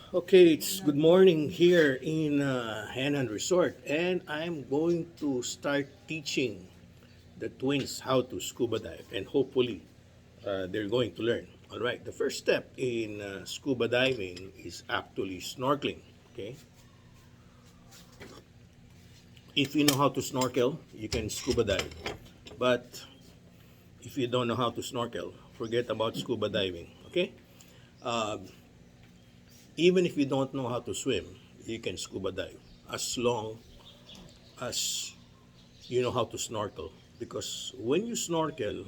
Okay, it's good morning here in Hanan Resort, and I'm going to start teaching the twins how to scuba dive, and hopefully, they're going to learn. All right, the first step in scuba diving is actually snorkeling. Okay, if you know how to snorkel, you can scuba dive, but if you don't know how to snorkel, forget about scuba diving. Okay, uh, even if you don't know how to swim, you can scuba dive as long as you know how to snorkel, because when you snorkel,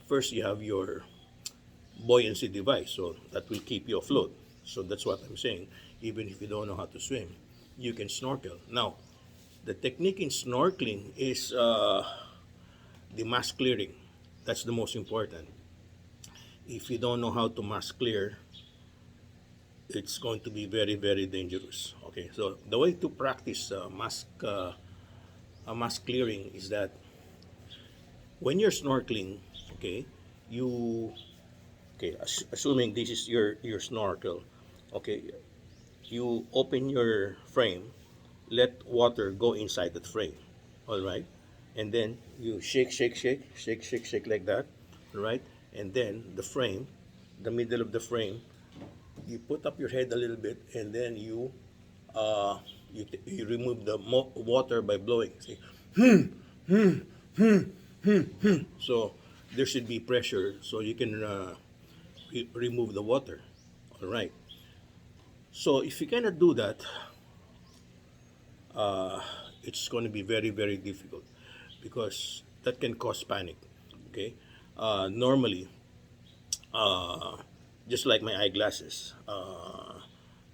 first you have your buoyancy device, so that will keep you afloat. So that's what I'm saying. Even if you don't know how to swim, you can snorkel. Now, the technique in snorkeling is the mask clearing. That's the most important. If you don't know how to mask clear, it's going to be very, very dangerous. Okay, so the way to practice mask clearing is that when you're snorkeling, okay, you okay, assuming this is your snorkel, okay, you open your frame, let water go inside that frame, all right, and then you shake like that, all right, and then the middle of the frame, you put up your head a little bit, and then uh, you remove the water by blowing. See, so there should be pressure, so you can remove the water. All right. So if you cannot do that, uh, it's going to be very, very difficult because that can cause panic. Okay. Normally, uh, just like my eyeglasses,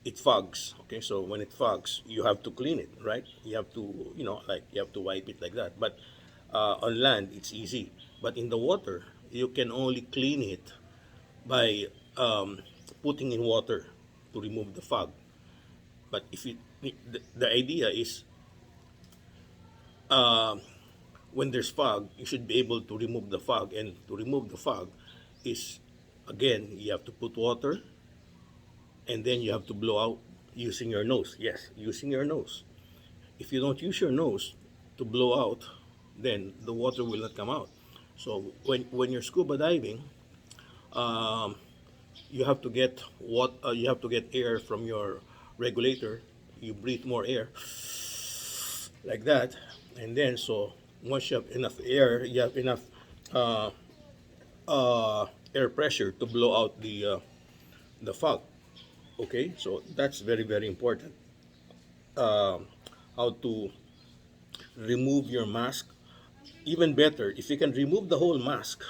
it fogs. Okay. So when it fogs, you have to clean it, right? You have to, like you have to wipe it like that. But on land, it's easy. But in the water, you can only clean it by putting in water to remove the fog. But if you, the idea is uh, when there's fog, you should be able to remove the fog. And to remove the fog is, again, you have to put water and then you have to blow out using your nose. Yes, using your nose. If you don't use your nose to blow out, then the water will not come out. So when you're scuba diving, um, you have to get you have to get air from your regulator. You breathe more air like that, and then so once you have enough air, you have enough uh, air pressure to blow out the fog. Okay, so that's very, very important. um, how to remove your mask. Even better if you can remove the whole mask.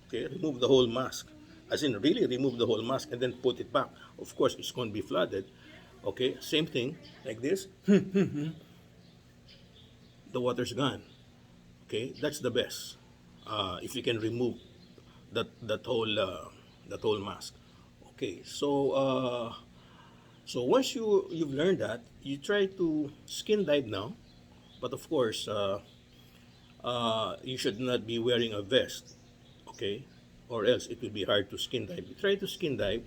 Okay, remove the whole mask, as in really remove the whole mask and then put it back. Of course it's going to be flooded. Okay, same thing like this. The water's gone. Okay, that's the best. If you can remove that whole mask. Okay, so once you've learned that, you try to skin dive now, but of course you should not be wearing a vest. Okay, or else it will be hard to skin dive. You try to skin dive.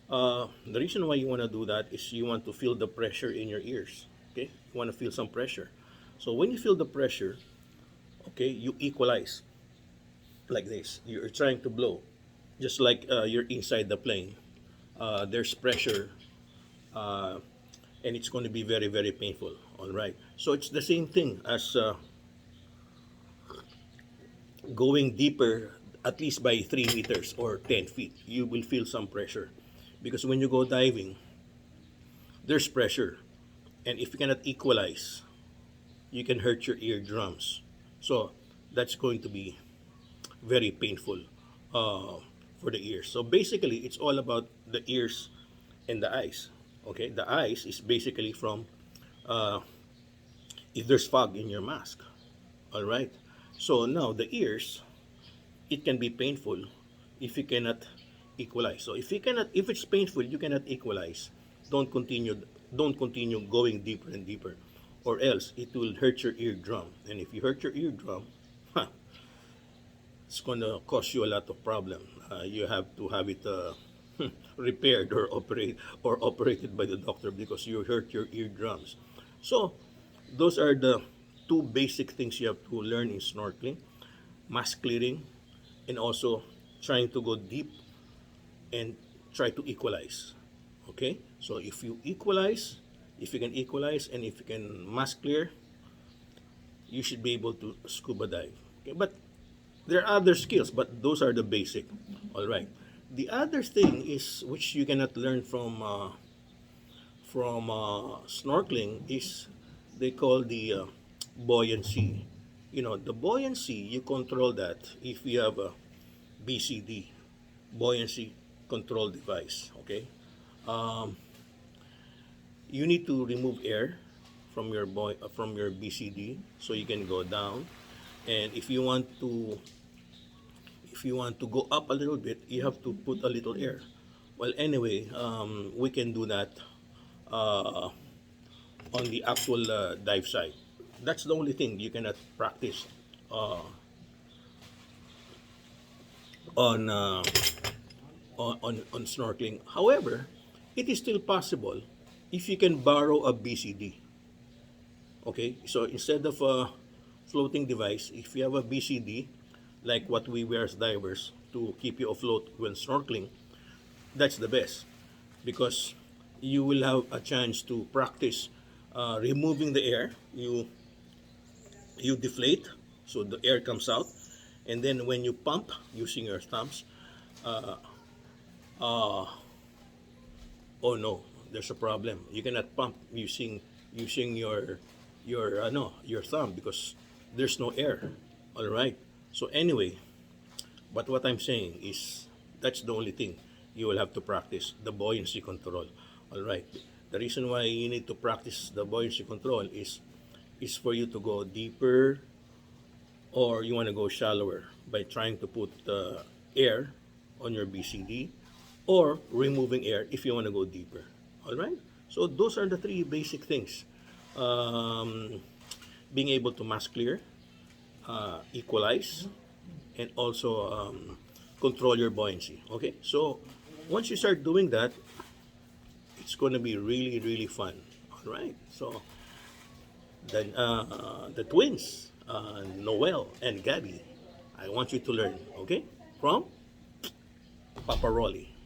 The reason why you want to do that is you want to feel the pressure in your ears. Okay, you want to feel some pressure. So when you feel the pressure, okay, you equalize like this. You're trying to blow, just like you're inside the plane. There's pressure, uh, and it's going to be very, very painful. All right. So it's the same thing as going deeper, at least by 3 meters or 10 feet. You will feel some pressure, because when you go diving, there's pressure, and if you cannot equalize, you can hurt your eardrums. So that's going to be very painful uh, for the ears. So basically, it's all about the ears and the eyes. Okay, the eyes is basically from uh, if there's fog in your mask. All right. So now the ears, it can be painful if you cannot equalize. So if it's painful, you cannot equalize. Don't continue. Don't continue going deeper and deeper, or else it will hurt your eardrum. And if you hurt your eardrum, it's gonna cause you a lot of problem. You have to have it repaired or operated by the doctor because you hurt your eardrums. So those are the two basic things you have to learn in snorkeling: mask clearing, and also trying to go deep and try to equalize. Okay, so if you equalize, if you can equalize and if you can mask clear, you should be able to scuba dive. Okay, but there are other skills, but those are the basic. All right. The other thing is which you cannot learn from snorkeling is they call the buoyancy. You know, the buoyancy, you control that if you have a BCD, buoyancy control device. Okay, um, you need to remove air from your BCD so you can go down. And if you want to go up a little bit, you have to put a little air. Well, anyway, we can do that uh, on the actual dive site. That's the only thing you cannot practice uh, on, uh, on snorkeling. However, it is still possible if you can borrow a BCD. Okay, so instead of a floating device, if you have a BCD, like what we wear as divers to keep you afloat when snorkeling, that's the best because you will have a chance to practice removing the air. You deflate, so the air comes out, and then when you pump using your thumbs, uh, uh, oh no, there's a problem. You cannot pump using your thumb because there's no air. All right. So anyway, but what I'm saying is that's the only thing you will have to practice the buoyancy control. All right. The reason why you need to practice the buoyancy control is for you to go deeper or you want to go shallower by trying to put air on your BCD or removing air if you want to go deeper. All right. So those are the three basic things: um, being able to mask clear, equalize, and also control your buoyancy. Okay. So once you start doing that, it's going to be really really fun. All right. So then the twins, Noel and Gabby, I want you to learn. Okay, from Papa Rolly.